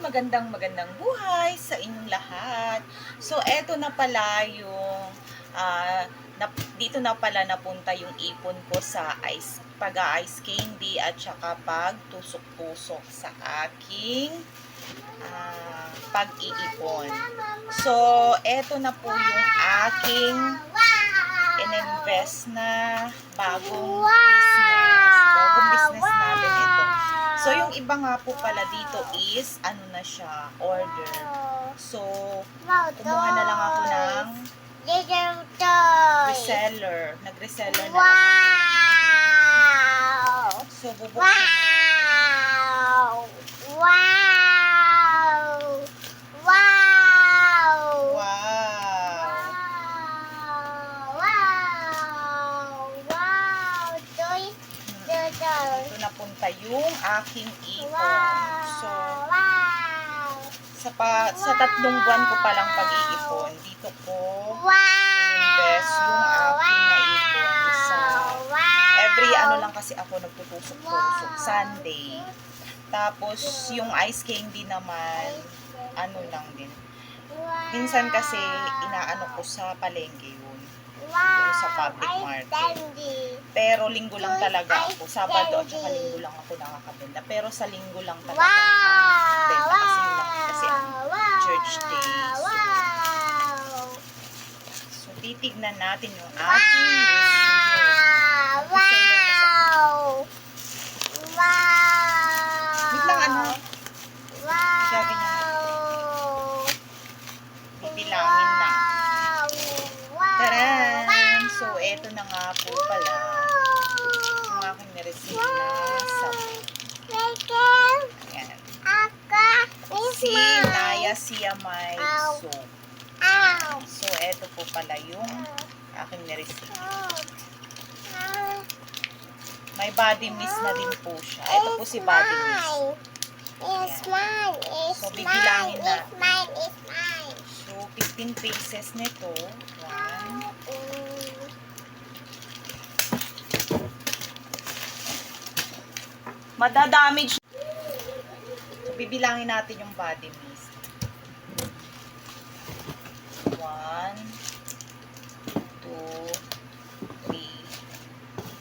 magandang buhay sa inyong lahat. So, eto na pala yung, dito na pala napunta yung ipon ko sa pag-ice candy at saka pagtusok-tusok sa aking pag-iipon. So, eto na po yung aking in-invest na bagong business natin ito. So, yung iba nga po pala dito is, ano na siya, order. So, kumuha na lang ako ng reseller. Nag-reseller na lang ako. So, bubuksan na. Dito napunta yung aking ipon. So, sa 3 buwan ko palang pag-iipon, dito ko invest yung aking naipon sa every lang kasi ako nagtutusok-tusok, Sunday. Tapos, yung ice candy naman, lang din. Minsan kasi, inaano ko sa palengke yun. Yung sa public market. Pero linggo lang talaga ako. Sabado at saka linggo lang ako nakakabenta. Pero sa linggo lang talaga benta kasi yun lang kasi ang church day. So titignan natin yung ating wait lang siya ganyan. Bibilangin na. Taran! So, eto na nga po pala yung aking na-receive na sabon. Ayan. Si Naya Siamay soap. So, eto po pala yung aking na-receive. May body mist na din po siya. Ito po si body mist. So, bibilangin na. So, 15 pieces nito. 1. Madadamage. So, bibilangin natin yung body mist. 1, 2, 3,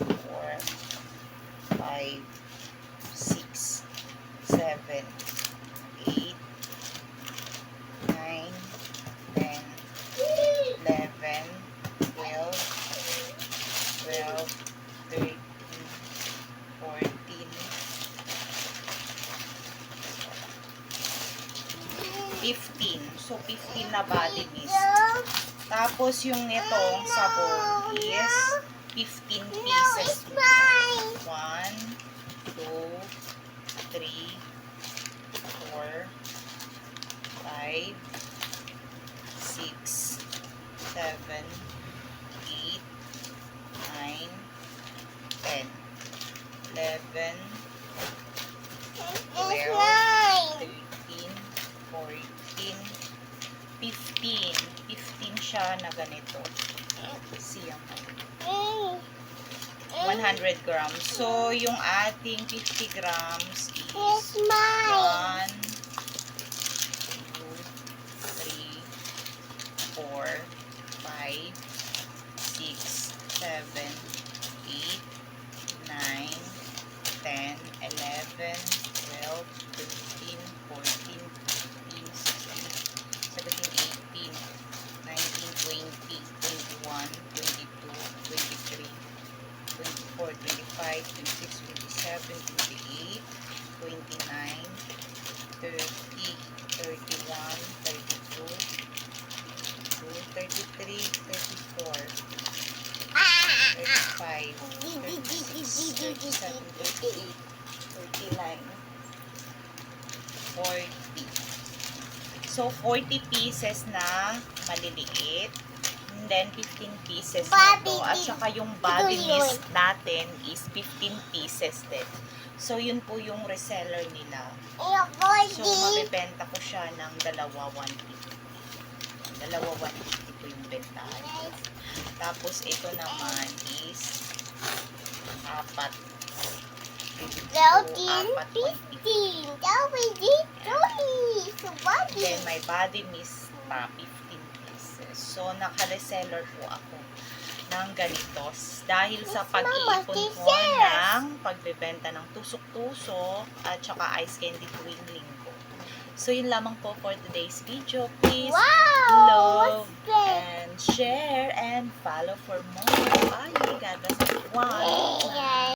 4, 5, 6, 7, 8, 9, 10, 11, 12, 13, 14, 15. So, 15 na body mist. Tapos, yung itong sabon is 15 pieces. 1, 2, 3, 4, 5, 6, 7, 8, 9, 10, 11, 12, 13, 14, 15. 15 siya na ganito. Siyang 100 grams. So, yung ating 50 grams is 1, 2, 3, 4, 5, 6, 7, 8, 9, 10, 11, 12, 13, 14, 15, 16, 17, 18, 19, 20, 21, 22, 23, 24, 25, 26, 27, 28, 29, 30, 31, 32, 33, 34, 35, 36, 37, 38, 39, 40. So, 40 pieces na maliliit. And then, 15 pieces nito. At saka yung body mist natin is 15 pieces din. So, yun po yung reseller nila. So, mabibenta ko siya ng dalawa 150. Dalawa 150 po yung bentahan. Tapos, ito naman is 4. 15. then my body mist pa, 15 pieces. So, naka-reseller po ako ng ganito. Dahil sa pag-iipon ko ng pagbebenta ng tusok-tusok at saka ice candy tuwing linggo. So, yun lamang po for today's video. Please love and share and follow for more. Bye! God bless everyone!